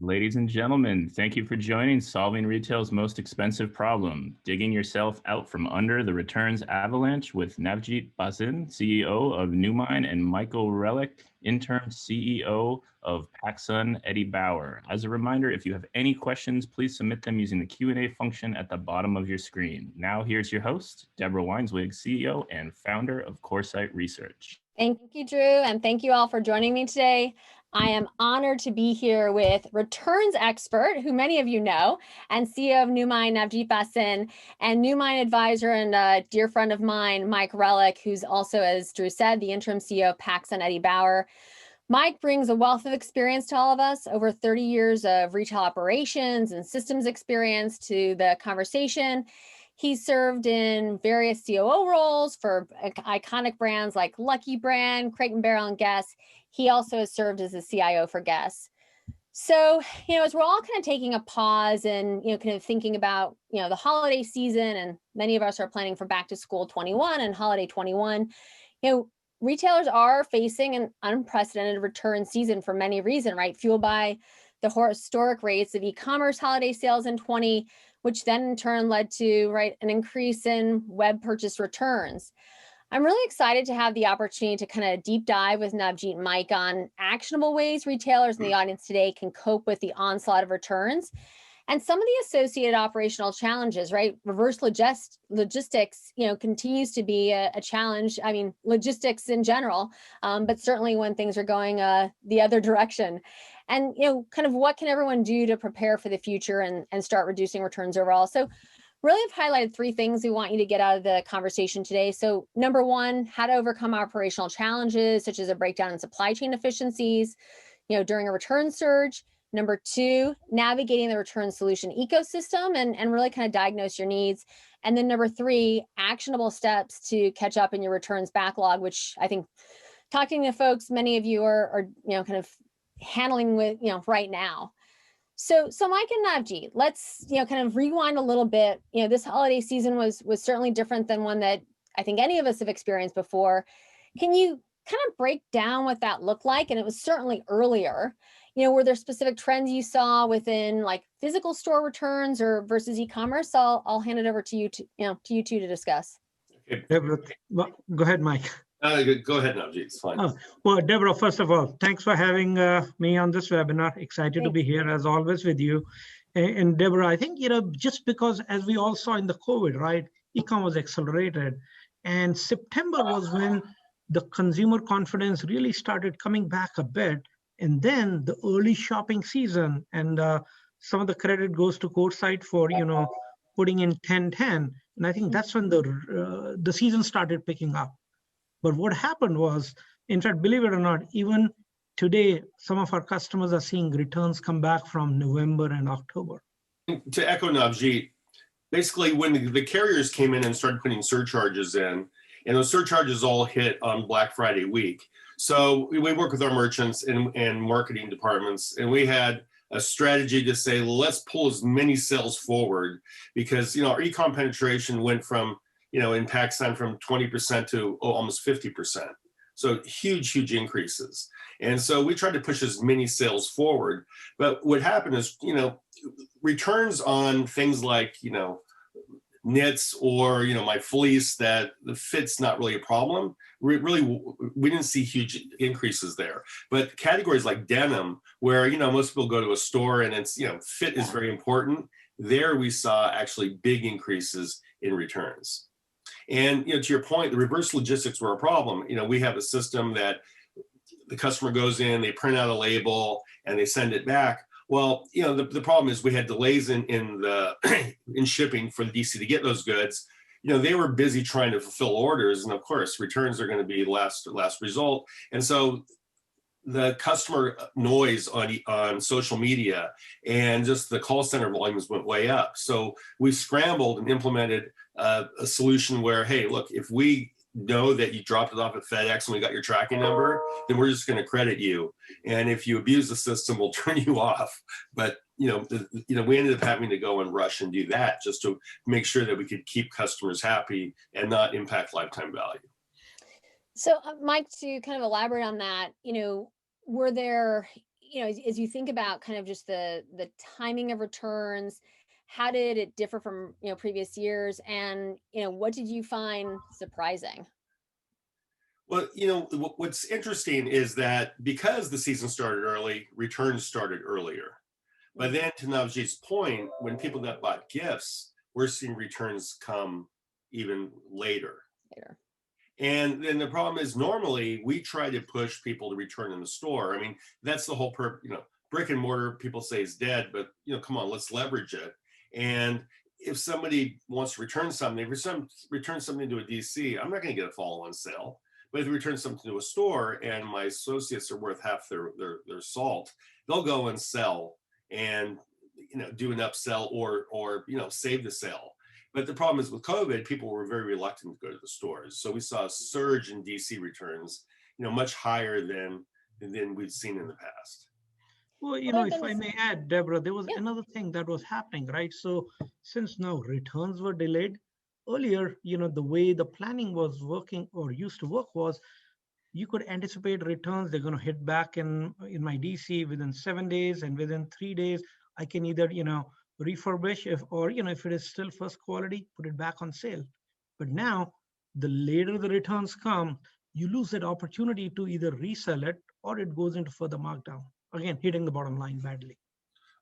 Ladies and gentlemen, thank you for joining Solving Retail's Most Expensive Problem, digging yourself out from under the returns avalanche with Navjit Bhasin, CEO of Newmine, and Michael Relich, Interim CEO of PacSun Eddie Bauer. As a reminder, if you have any questions, please submit them using the Q&A function at the bottom of your screen. Now here's your host, Deborah Weinswig, CEO and founder of Coresight Research. Thank you, Drew, and thank you all for joining me today. I am honored to be here with returns expert, who many of you know, and CEO of Newmine, Navjit Bhasin, and Newmine advisor and a dear friend of mine, Mike Relich, who's also, as Drew said, the interim CEO of PacSun Eddie Bauer. Mike brings a wealth of experience to all of us, over 30 years of retail operations and systems experience to the conversation. He served in various COO roles for iconic brands like Lucky Brand, Crate & Barrel, and Guess. He also has served as a CIO for Guess. So, as we're all kind of taking a pause and, kind of thinking about, the holiday season, and many of us are planning for back to school 21 and holiday 21, retailers are facing an unprecedented return season for many reasons, right? Fueled by the historic rates of e-commerce holiday sales in 20, which then in turn led to an increase in web purchase returns. I'm really excited to have the opportunity to kind of deep dive with Navjit and Mike on actionable ways retailers in the audience today can cope with the onslaught of returns and some of the associated operational challenges, right? Reverse logistics, continues to be a challenge. I mean, logistics in general, but certainly when things are going the other direction. And, kind of what can everyone do to prepare for the future and start reducing returns overall? So really have highlighted three things we want you to get out of the conversation today. So number one, how to overcome operational challenges, such as a breakdown in supply chain efficiencies, during a return surge. Number two, navigating the return solution ecosystem and really kind of diagnose your needs. And then number three, actionable steps to catch up in your returns backlog, which I think talking to folks, many of you are kind of handling with, right now. So Mike and Navjit, let's, kind of rewind a little bit. This holiday season was certainly different than one that I think any of us have experienced before. Can you kind of break down what that looked like? And it was certainly earlier. Were there specific trends you saw within physical store returns or versus e-commerce? I'll hand it over to you two to discuss. Okay. Deborah, go ahead, Mike. Go ahead, Navjit. It's fine. Well, Deborah, first of all, thanks for having me on this webinar. Excited to be here as always with you. And Deborah, I think, just because as we all saw in the COVID, right, e-commerce accelerated. And September was when the consumer confidence really started coming back a bit. And then the early shopping season, and some of the credit goes to Coresight for, putting in 10-10. And I think that's when the season started picking up. But what happened was, in fact, believe it or not, even today, some of our customers are seeing returns come back from November and October. To echo Navjit, basically when the carriers came in and started putting surcharges in, and those surcharges all hit on Black Friday week. So we work with our merchants and marketing departments, and we had a strategy to say, let's pull as many sales forward because, our e-com penetration went from, in PacSun from 20% to almost 50%. So huge increases. And so we tried to push as many sales forward. But what happened is, returns on things like, knits or, my fleece that the fit's not really a problem. We didn't see huge increases there. But categories like denim, where, most people go to a store and it's, fit is very important. There we saw actually big increases in returns. And, to your point, the reverse logistics were a problem. We have a system that the customer goes in, they print out a label and they send it back. Well, the problem is we had delays in shipping for the DC to get those goods. They were busy trying to fulfill orders, and of course, returns are going to be last result. And so the customer noise on social media and just the call center volumes went way up. So we scrambled and implemented a solution where, hey, look, if we know that you dropped it off at FedEx and we got your tracking number, then we're just going to credit you. And if you abuse the system, we'll turn you off. But we ended up having to go and rush and do that just to make sure that we could keep customers happy and not impact lifetime value. So Mike, to kind of elaborate on that, were there, as you think about kind of just the timing of returns, how did it differ from, previous years? And, what did you find surprising? Well, what's interesting is that because the season started early, returns started earlier. But then to Navjit's point, when people that bought gifts, we're seeing returns come even later. And then the problem is normally we try to push people to return in the store. I mean, that's the whole brick and mortar people say is dead, but come on, let's leverage it. And if somebody wants to return something, if return something to a DC, I'm not going to get a follow-on sale. But if you return something to a store and my associates are worth half their salt, they'll go and sell and do an upsell or save the sale. But the problem is with COVID, people were very reluctant to go to the stores. So we saw a surge in DC returns, much higher than we'd seen in the past. Well, if I may add, Deborah, there was another thing that was happening, right? So since now returns were delayed, earlier, the way the planning was working or used to work was you could anticipate returns. They're going to hit back in my DC within 7 days, and within 3 days, I can either, refurbish if it is still first quality, put it back on sale. But now the later the returns come, you lose that opportunity to either resell it or it goes into further markdown. Again, hitting the bottom line badly.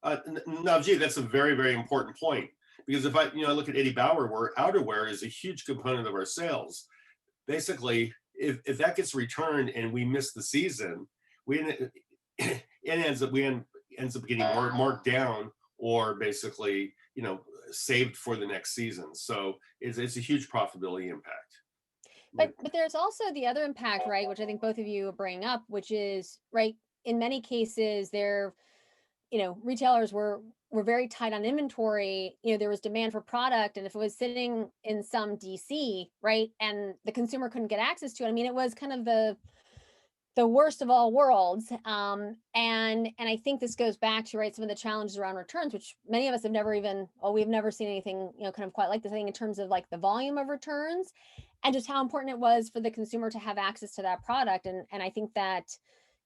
Navjit, that's a very, very important point. Because if I look at Eddie Bauer, where outerwear is a huge component of our sales, basically, if that gets returned and we miss the season, it ends up getting marked down or basically saved for the next season. So it's a huge profitability impact. But there's also the other impact, right, which I think both of you are bringing up, which is, right, in many cases, retailers were very tight on inventory. There was demand for product, and if it was sitting in some DC, right, and the consumer couldn't get access to it, I mean, it was kind of the worst of all worlds. And I think this goes back to, right, some of the challenges around returns, which many of us have we've never seen anything, kind of quite like this, I think, in terms of like the volume of returns and just how important it was for the consumer to have access to that product. And I think that,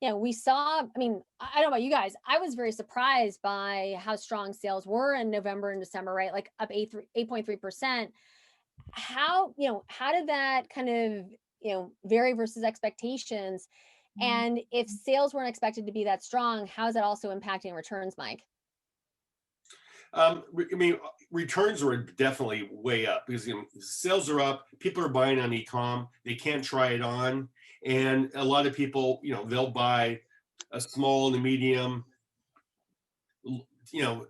we saw, I mean, I don't know about you guys, I was very surprised by how strong sales were in November and December, right? Like up 8.3%. How did that kind of, vary versus expectations? And if sales weren't expected to be that strong, how is that also impacting returns, Mike? I mean, returns are definitely way up because sales are up. People are buying on e-com. They can't try it on. And a lot of people, they'll buy a small and a medium,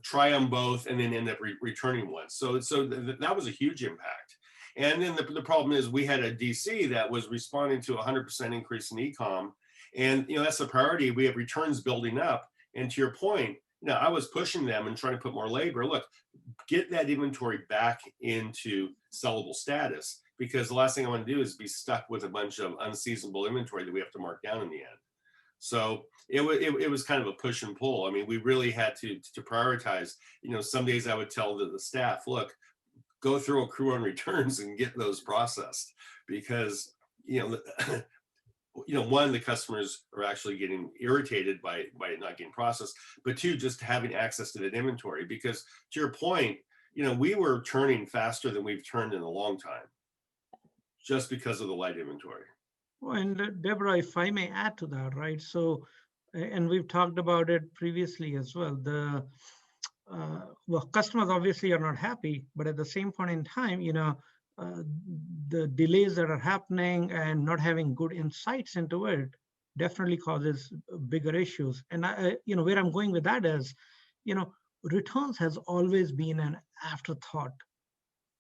try them both and then end up returning one. So that was a huge impact. And then the problem is we had a DC that was responding to a 100% increase in e-com. And, that's the priority. We have returns building up. And to your point, I was pushing them and trying to put more labor. Look, get that inventory back into sellable status, because the last thing I want to do is be stuck with a bunch of unseasonable inventory that we have to mark down in the end. So it was kind of a push and pull. I mean, we really had to prioritize. Some days I would tell the staff, look, go throw a crew on returns and get those processed, because one, the customers are actually getting irritated by it not getting processed, but two, just having access to that inventory. Because to your point, we were turning faster than we've turned in a long time, just because of the light inventory. Well, and Deborah, if I may add to that, right? So, and we've talked about it previously as well. Customers obviously are not happy, but at the same point in time, the delays that are happening and not having good insights into it definitely causes bigger issues. And where I'm going with that is, returns has always been an afterthought.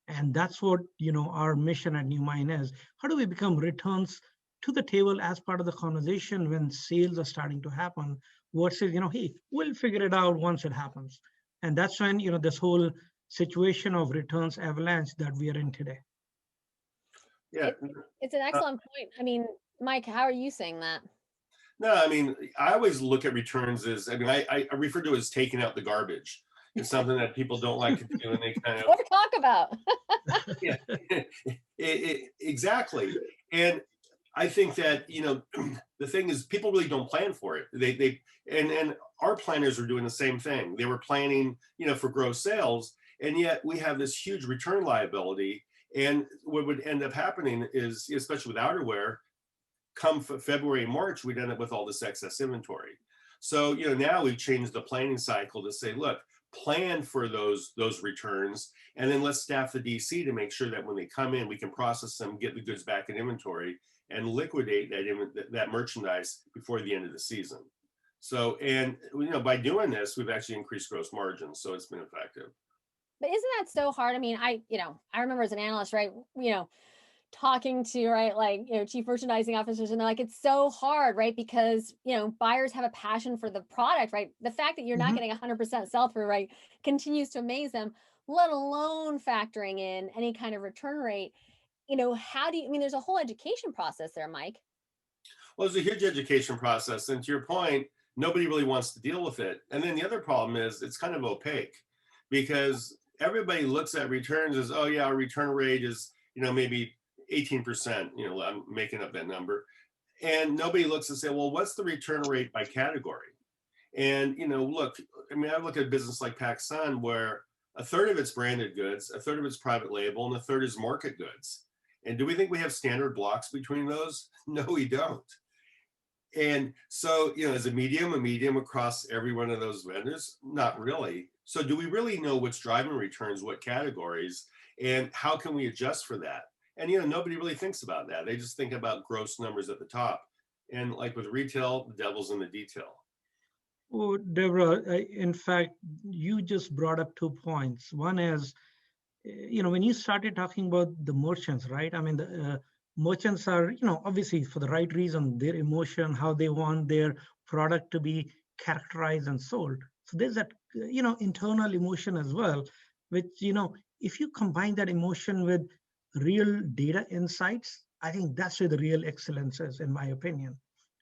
And that's what, our mission at Newmine is. How do we become returns to the table as part of the conversation when sales are starting to happen versus, hey, we'll figure it out once it happens. And that's when, this whole situation of returns avalanche that we are in today. Yeah. It's an excellent point. I mean, Mike, how are you saying that? No, I mean, I always look at returns as, I refer to it as taking out the garbage. It's something that people don't like to do, and they kind of or talk about. Yeah, exactly. And I think that, the thing is, people really don't plan for it. And our planners are doing the same thing. They were planning, for gross sales, and yet we have this huge return liability. And what would end up happening is, especially with outerwear, come February and March, we'd end up with all this excess inventory. So, now we've changed the planning cycle to say, look, plan for those returns, and then let's staff the DC to make sure that when they come in, we can process them, get the goods back in inventory, and liquidate that merchandise before the end of the season. So, and by doing this, we've actually increased gross margins, so it's been effective. But isn't that so hard? I mean, I remember as an analyst, right, talking to, right, like, chief merchandising officers, and they're like, it's so hard, right? Because, buyers have a passion for the product, right? The fact that you're not getting 100% sell-through, right, continues to amaze them, let alone factoring in any kind of return rate. How do you, there's a whole education process there, Mike. Well, there's a huge education process. And to your point, nobody really wants to deal with it. And then the other problem is it's kind of opaque, because everybody looks at returns as, oh yeah, our return rate is, maybe 18%, I'm making up that number. And nobody looks and say, well, what's the return rate by category? And, look, I look at a business like PacSun, where a third of it's branded goods, a third of it's private label, and a third is market goods. And do we think we have standard blocks between those? No, we don't. And so, is a medium across every one of those vendors? Not really. So do we really know what's driving returns, what categories, and how can we adjust for that? And, nobody really thinks about that. They just think about gross numbers at the top. And like with retail, the devil's in the detail. Oh, Deborah, in fact, you just brought up 2 points. One is, when you started talking about the merchants, right? The merchants are, obviously for the right reason, their emotion, how they want their product to be characterized and sold. So there's that, internal emotion as well, which, if you combine that emotion with real data insights, I think that's where the real excellence is, in my opinion,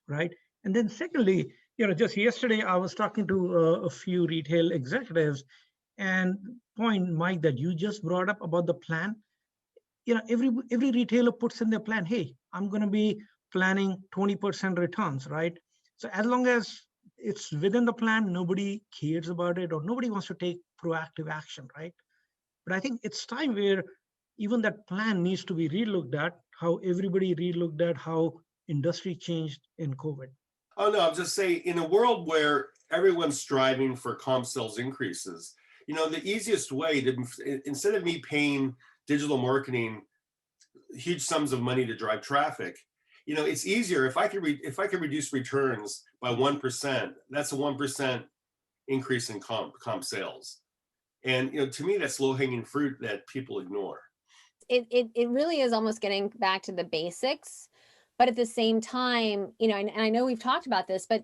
right? And then secondly, just yesterday, I was talking to a few retail executives, and point, Mike, that you just brought up about the plan, every retailer puts in their plan, hey, I'm going to be planning 20% returns, right? So as long as it's within the plan, nobody cares about it, or nobody wants to take proactive action, right? But I think it's time where even that plan needs to be relooked at, how everybody relooked at how industry changed in COVID. Oh, no, I'm just saying, in a world where everyone's striving for comp sales increases, the easiest way to, instead of me paying digital marketing huge sums of money to drive traffic, it's easier if I could reduce returns by 1%. That's a 1% increase in comp sales. And to me, that's low-hanging fruit that people ignore. It really is almost getting back to the basics, but at the same time, and I know we've talked about this, but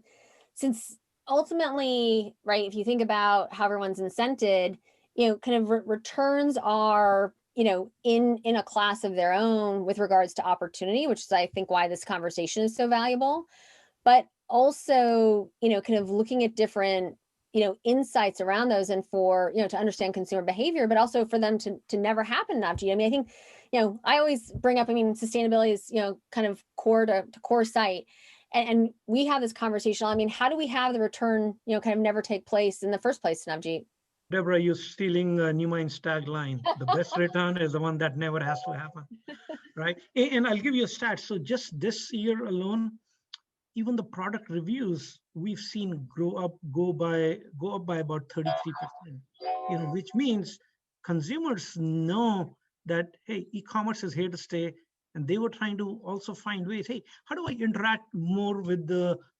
since ultimately, right, if you think about how everyone's incented, kind of returns are, in a class of their own with regards to opportunity, which is, I think, why this conversation is so valuable. But also, kind of looking at different, insights around those, and for, to understand consumer behavior, but also for them to never happen, Navjit. I think, I always bring up, sustainability is, kind of core to core site. And we have this conversation. How do we have the return, kind of never take place in the first place, Navjit? Deborah, you're stealing Newmine's tagline. The best return is the one that never has to happen, right? And I'll give you a stat. So just this year alone, even the product reviews we've seen go up by about 33%, which means consumers know that, hey, e-commerce is here to stay. And they were trying to also find ways, hey, how do I interact more with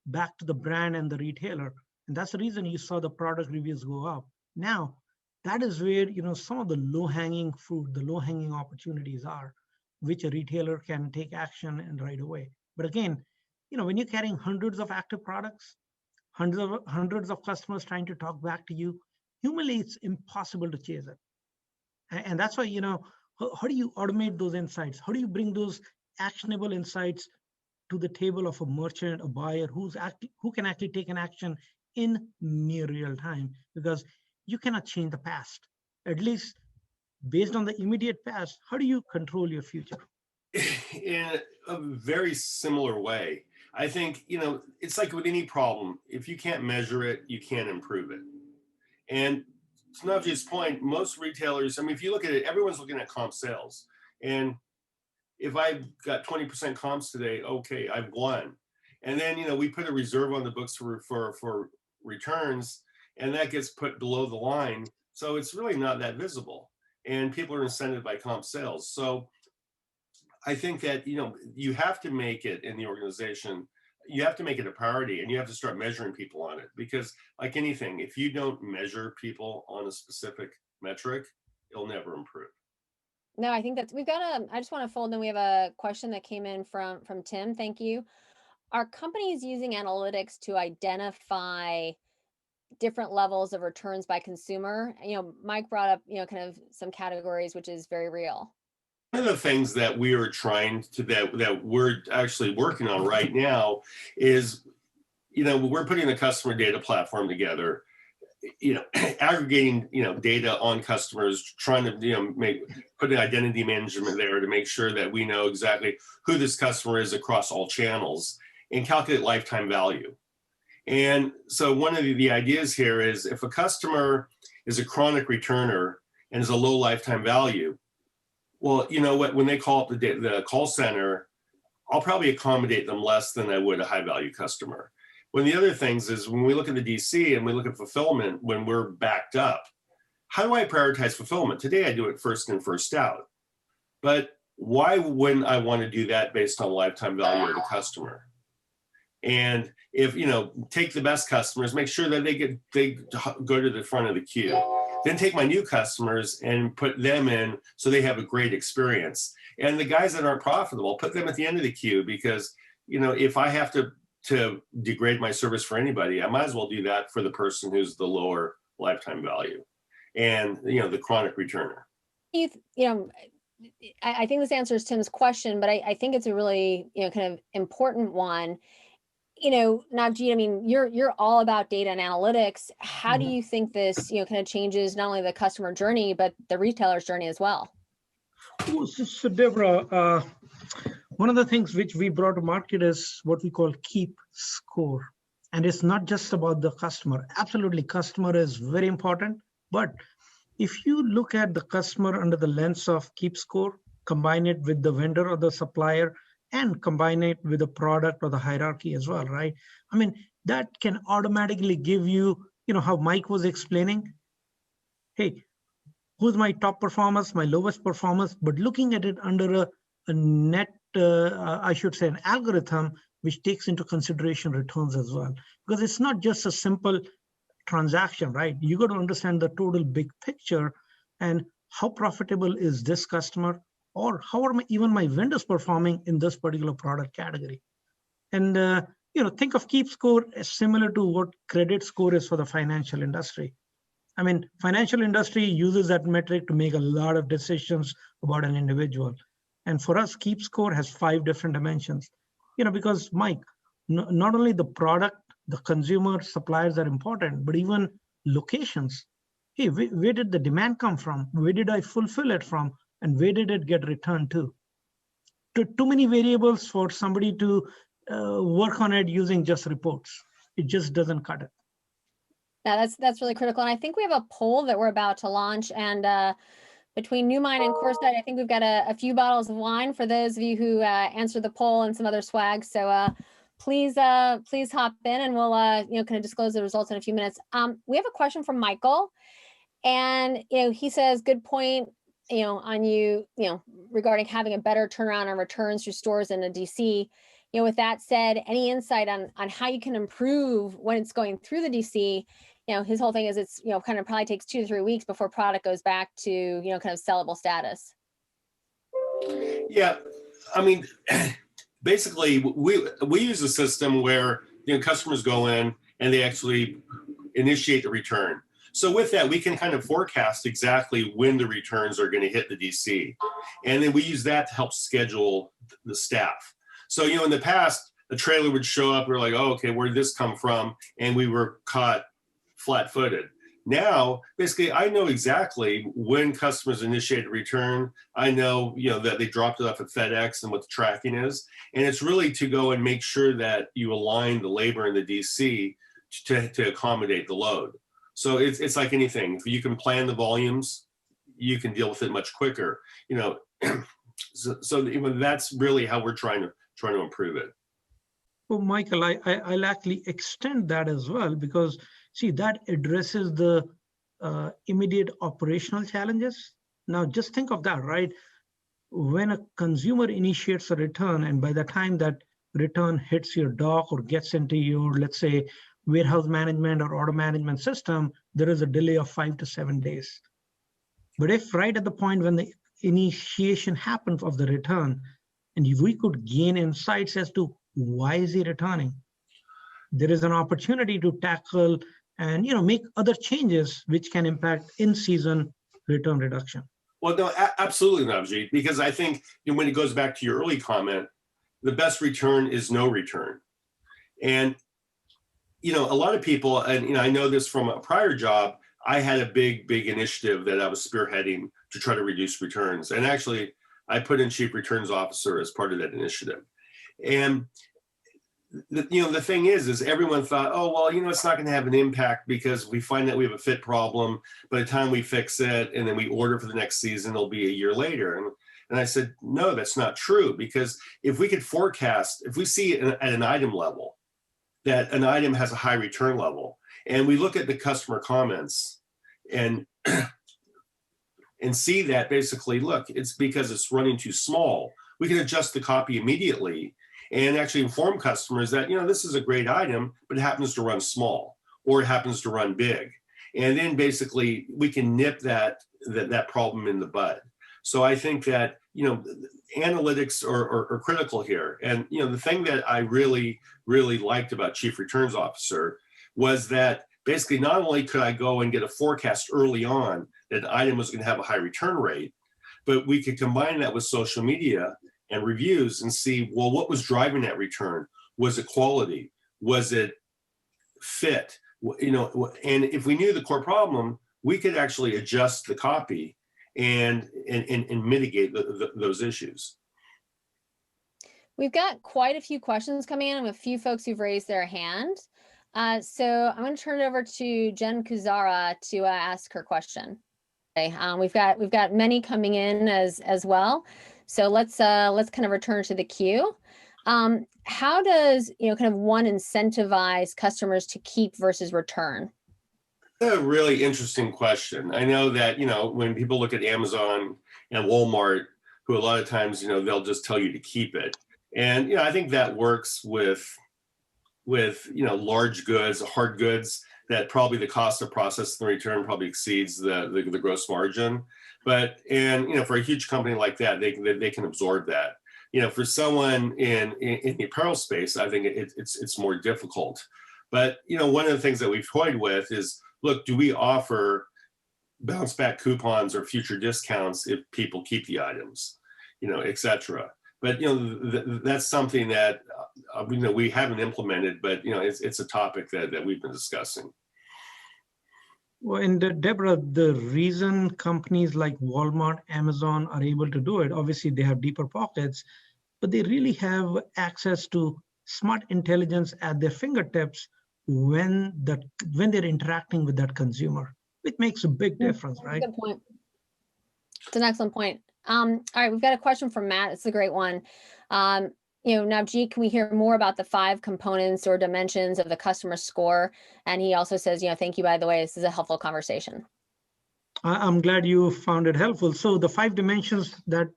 back to the brand and the retailer? And that's the reason you saw the product reviews go up. Now, that is where, some of the low-hanging fruit, the low-hanging opportunities are, which a retailer can take action and right away. But again, when you're carrying hundreds of active products, hundreds of customers trying to talk back to you, humanly, it's impossible to chase it. And that's why, how do you automate those insights? How do you bring those actionable insights to the table of a merchant, a buyer who can actually take an action in near real time? Because you cannot change the past. At least based on the immediate past, how do you control your future? in a very similar way. I think, it's like with any problem, if you can't measure it, you can't improve it. And to Navjit's point, most retailers, I mean, if you look at it, everyone's looking at comp sales. And if I've got 20% comps today, okay, I've won. And then, we put a reserve on the books for returns, and that gets put below the line. So it's really not that visible. And people are incented by comp sales. So I think that, you have to make it in the organization, you have to make it a priority, and you have to start measuring people on it, because like anything, if you don't measure people on a specific metric, it'll never improve. No, I think that's, I just want to fold in, we have a question that came in from Tim. Thank you. Are companies using analytics to identify different levels of returns by consumer? Mike brought up, kind of some categories, which is very real. One of the things that we are trying to, that we're actually working on right now is, we're putting the customer data platform together, aggregating, data on customers, trying to, put an identity management there to make sure that we know exactly who this customer is across all channels and calculate lifetime value. And so one of the ideas here is, if a customer is a chronic returner and is a low lifetime value, well, you know what, when they call up the call center, I'll probably accommodate them less than I would a high value customer. One of the other things is, when we look at the DC and we look at fulfillment, when we're backed up, how do I prioritize fulfillment? Today, I do it first in, first out. But why wouldn't I want to do that based on lifetime value of the customer? And if, take the best customers, make sure that they go to the front of the queue. Then take my new customers and put them in so they have a great experience. And the guys that aren't profitable, put them at the end of the queue, because, if I have to degrade my service for anybody, I might as well do that for the person who's the lower lifetime value and, the chronic returner. I think this answers Tim's question, but I think it's a really, kind of important one. Navjit, I mean, you're all about data and analytics. How do you think this, kind of changes not only the customer journey, but the retailer's journey as well? So Deborah, one of the things which we brought to market is what we call Keep Score. And it's not just about the customer. Absolutely, customer is very important. But if you look at the customer under the lens of Keep Score, combine it with the vendor or the supplier, and combine it with the product or the hierarchy as well, right? I mean, that can automatically give you, how Mike was explaining, hey, who's my top performers, my lowest performers, but looking at it under a net, I should say, an algorithm, which takes into consideration returns as well. Because it's not just a simple transaction, right? You got to understand the total big picture and how profitable is this customer, or how are even my vendors performing in this particular product category. And, think of Keep Score as similar to what credit score is for the financial industry. I mean, financial industry uses that metric to make a lot of decisions about an individual. And for us, Keep Score has 5 different dimensions, because Mike, not only the product, the consumer, suppliers are important, but even locations. Hey, where did the demand come from? Where did I fulfill it from? And where did it get returned to? Too many variables for somebody to work on it using just reports. It just doesn't cut it. Yeah, that's really critical. And I think we have a poll that we're about to launch. And between Newmine and Coresight, I think we've got a few bottles of wine for those of you who answered the poll, and some other swag. So please hop in, and we'll kind of disclose the results in a few minutes. We have a question from Michael, and he says, good point. On regarding having a better turnaround on returns through stores in a DC. With that said, any insight on how you can improve when it's going through the DC? His whole thing is it's, kind of probably takes 2 to 3 weeks before product goes back to, kind of sellable status. Yeah, I mean, basically we use a system where, customers go in and they actually initiate the return. So with that, we can kind of forecast exactly when the returns are going to hit the DC. And then we use that to help schedule the staff. So, in the past, a trailer would show up. We're like, oh, okay, where did this come from? And we were caught flat-footed. Now, basically, I know exactly when customers initiate a return. I know, that they dropped it off at FedEx and what the tracking is. And it's really to go and make sure that you align the labor in the DC to accommodate the load. So it's like anything. If you can plan the volumes, you can deal with it much quicker. So that's really how we're trying to improve it. Well, Michael, I'll actually extend that as well, because see, that addresses the immediate operational challenges. Now, just think of that, right? When a consumer initiates a return, and by the time that return hits your dock or gets into your, let's say, warehouse management or order management system, there is a delay of 5 to 7 days. But if right at the point when the initiation happens of the return, and if we could gain insights as to why is he returning, there is an opportunity to tackle and make other changes which can impact in-season return reduction. Well, no, absolutely, Navjit, because I think when it goes back to your early comment, the best return is no return. And a lot of people, and I know this from a prior job, I had a big initiative that I was spearheading to try to reduce returns. And actually, I put in Chief Returns Officer as part of that initiative. And the thing is everyone thought, oh, well, it's not going to have an impact because we find that we have a fit problem. By the time we fix it and then we order for the next season, it'll be a year later. And I said, no, that's not true. Because if we could forecast, if we see at an item level that an item has a high return level, and we look at the customer comments and see that basically, look, it's because it's running too small, we can adjust the copy immediately and actually inform customers that, this is a great item, but it happens to run small or it happens to run big. And then basically we can nip that problem in the bud. So I think that, analytics are critical here. And, the thing that I really liked about Chief Returns Officer was that basically not only could I go and get a forecast early on that an item was going to have a high return rate, but we could combine that with social media and reviews and see, well, what was driving that return? Was it quality? Was it fit? And if we knew the core problem, we could actually adjust the copy and mitigate those issues. We've got quite a few questions coming in. I have a few folks who've raised their hand. So I'm going to turn it over to Jen Kuzara to ask her question. Okay, we've got many coming in as well. So let's kind of return to the queue. How does kind of one incentivize customers to keep versus return? A really interesting question. I know that when people look at Amazon and Walmart, who a lot of times they'll just tell you to keep it, and I think that works with large goods, hard goods, that probably the cost of processing the return probably exceeds the gross margin. But for a huge company like that, they can absorb that. For someone in the apparel space, I think it's more difficult. But one of the things that we've toyed with is, look, do we offer bounce back coupons or future discounts if people keep the items, et cetera. But that's something that we haven't implemented, but it's a topic that we've been discussing. Well, and Deborah, the reason companies like Walmart, Amazon are able to do it, obviously they have deeper pockets, but they really have access to smart intelligence at their fingertips when they're interacting with that consumer. It makes a big difference, right? Good point. It's an excellent point. All right, we've got a question from Matt. It's a great one. Navjit, can we hear more about the 5 components or dimensions of the customer score? And he also says, thank you, by the way, this is a helpful conversation. I'm glad you found it helpful. So the 5 dimensions that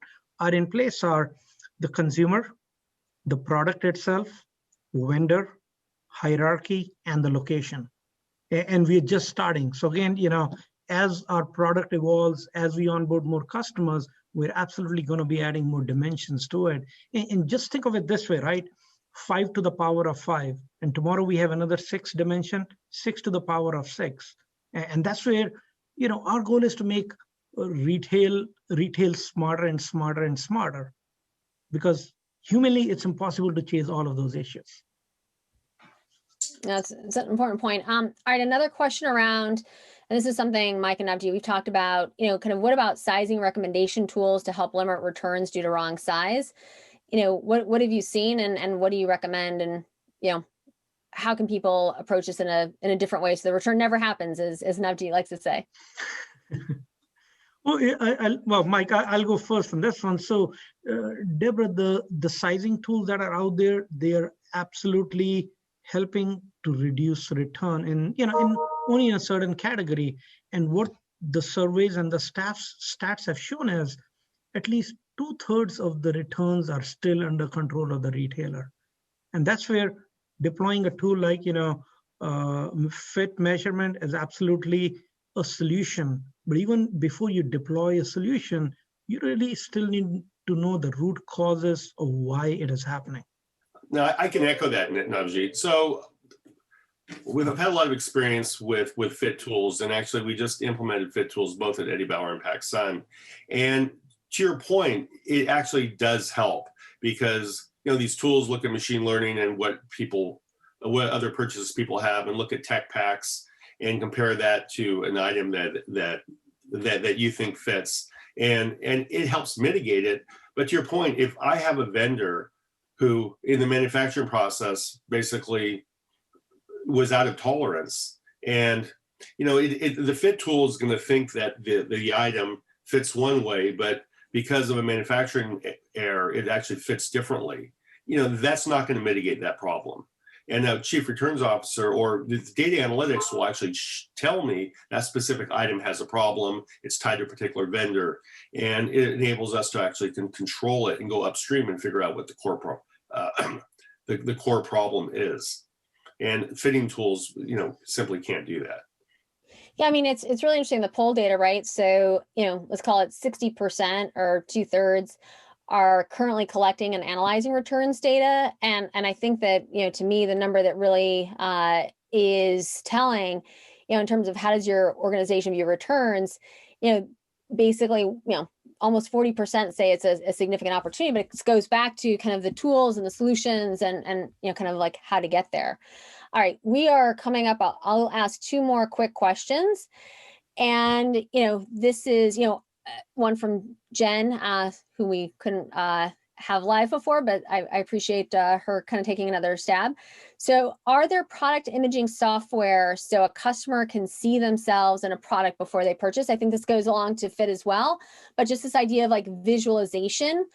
are in place are the consumer, the product itself, vendor, hierarchy, and the location. And we're just starting. So again, as our product evolves, as we onboard more customers, we're absolutely going to be adding more dimensions to it. And just think of it this way, right? 5 to the power of 5. And tomorrow we have another 6 dimension, 6 to the power of 6. And that's where, our goal is to make retail smarter and smarter and smarter, because humanly it's impossible to chase all of those issues. That's an important point. All right, another question around And this is something Mike and Navjit, we've talked about, kind of what about sizing recommendation tools to help limit returns due to wrong size? What have you seen and what do you recommend? And, how can people approach this in a different way so the return never happens, as Navjit likes to say? Well, Mike, I'll go first on this one. So, Deborah, the sizing tools that are out there, they are absolutely helping to reduce return in only in a certain category. And what the surveys and the stats have shown is at least 2/3 of the returns are still under control of the retailer. And that's where deploying a tool like, fit measurement is absolutely a solution. But even before you deploy a solution, you really still need to know the root causes of why it is happening. Now, I can echo that, Navjit. So we've had a lot of experience with fit tools, and actually we just implemented fit tools both at Eddie Bauer and PacSun. And to your point, it actually does help because these tools look at machine learning and what other purchases people have, and look at tech packs and compare that to an item that you think fits, and it helps mitigate it. But to your point, if I have a vendor who in the manufacturing process basically was out of tolerance, and the fit tool is going to think that the item fits one way, but because of a manufacturing error, it actually fits differently. That's not going to mitigate that problem. And a chief returns officer or the data analytics will actually tell me that specific item has a problem. It's tied to a particular vendor, and it enables us to actually control it and go upstream and figure out what the core problem is. And fitting tools, simply can't do that. Yeah, I mean, it's really interesting, the poll data, right? So, let's call it 60% or 2/3 are currently collecting and analyzing returns data. And I think that, to me, the number that really is telling, in terms of how does your organization view returns, basically, almost 40% say it's a significant opportunity, but it goes back to kind of the tools and the solutions and kind of like how to get there. All right, we are coming up. I'll ask two more quick questions. And, this is, one from Jen, who we couldn't have live before, but I appreciate her kind of taking another stab. So are there product imaging software so a customer can see themselves in a product before they purchase? I think this goes along to fit as well, but just this idea of like visualization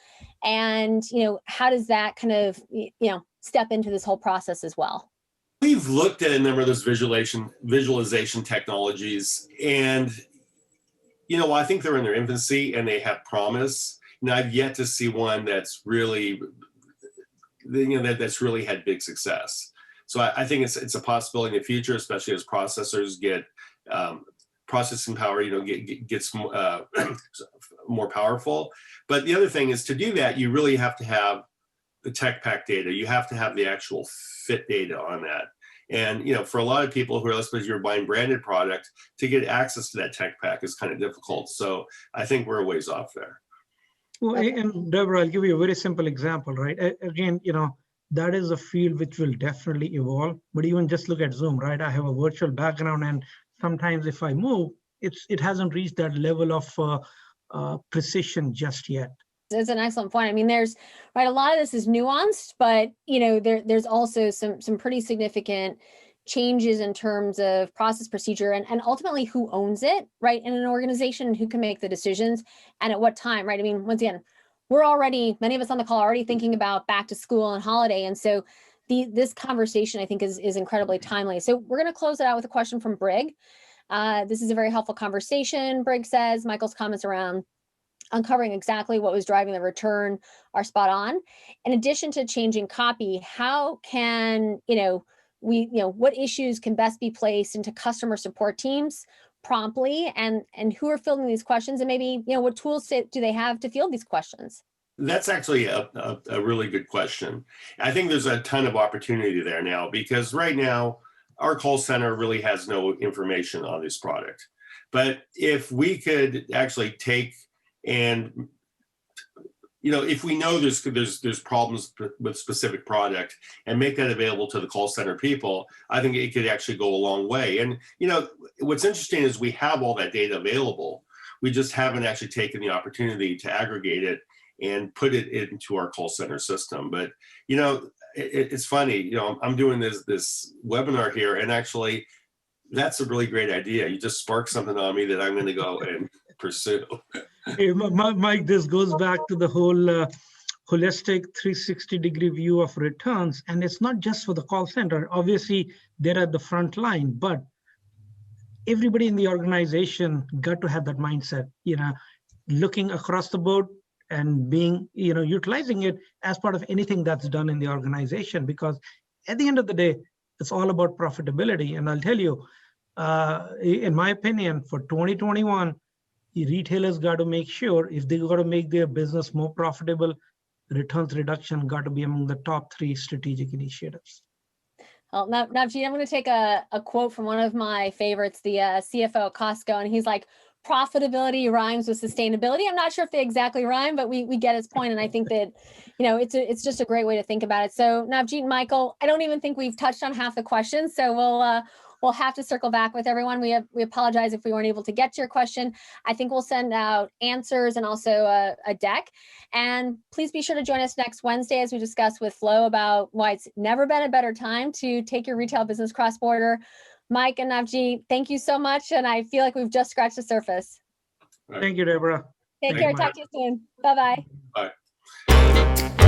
and, how does that kind of, step into this whole process as well? We've looked at a number of those visualization technologies, and I think they're in their infancy and they have promise. I've yet to see one that's really, that's really had big success. So I think it's a possibility in the future, especially as processors get processing power, gets more powerful. But the other thing is, to do that, you really have to have the tech pack data. You have to have the actual fit data on that. And for a lot of people who are, let's suppose you're buying branded product, to get access to that tech pack is kind of difficult. So I think we're a ways off there. Well, and Deborah, I'll give you a very simple example, right? Again, that is a field which will definitely evolve. But even just look at Zoom, right? I have a virtual background, and sometimes if I move, it hasn't reached that level of precision just yet. It's an excellent point. I mean, there's a lot of this is nuanced, but there's also some pretty significant changes in terms of process, procedure, and ultimately who owns it, right, in an organization, and who can make the decisions and at what time, right? I mean, once again, many of us on the call are already thinking about back to school and holiday, and so this conversation I think is incredibly timely. So we're going to close it out with a question from Brig. This is a very helpful conversation. Brig says Michael's comments around uncovering exactly what was driving the return are spot on. In addition to changing copy, how can, what issues can best be placed into customer support teams promptly, and who are fielding these questions, and maybe, what tools do they have to field these questions? That's actually a really good question. I think there's a ton of opportunity there now, because right now our call center really has no information on this product. But if we could actually take and if we know there's problems with specific product and make that available to the call center people, I think it could actually go a long way. And what's interesting is we have all that data available. We just haven't actually taken the opportunity to aggregate it and put it into our call center system. But it's funny. I'm doing this webinar here, and actually, that's a really great idea. You just sparked something on me that I'm going to go and pursue. Hey, Mike, this goes back to the whole holistic 360-degree view of returns. And it's not just for the call center. Obviously, they're at the front line, but everybody in the organization got to have that mindset, looking across the board and being, utilizing it as part of anything that's done in the organization. Because at the end of the day, it's all about profitability. And I'll tell you, in my opinion, for 2021, the retailers got to make sure if they got to make their business more profitable, returns reduction got to be among the top 3 strategic initiatives. Well, Navjit, I'm going to take a quote from one of my favorites, the CFO at Costco, and he's like, profitability rhymes with sustainability. I'm not sure if they exactly rhyme, but we get his point. And I think that, it's just a great way to think about it. So Navjit and Michael, I don't even think we've touched on half the questions. So we'll have to circle back with everyone. We apologize if we weren't able to get to your question. I think we'll send out answers and also a deck. And please be sure to join us next Wednesday as we discuss with Flo about why it's never been a better time to take your retail business cross-border. Mike and Navjit, thank you so much. And I feel like we've just scratched the surface. Thank you, Deborah. Take care. Talk to you soon. Bye-bye. Bye.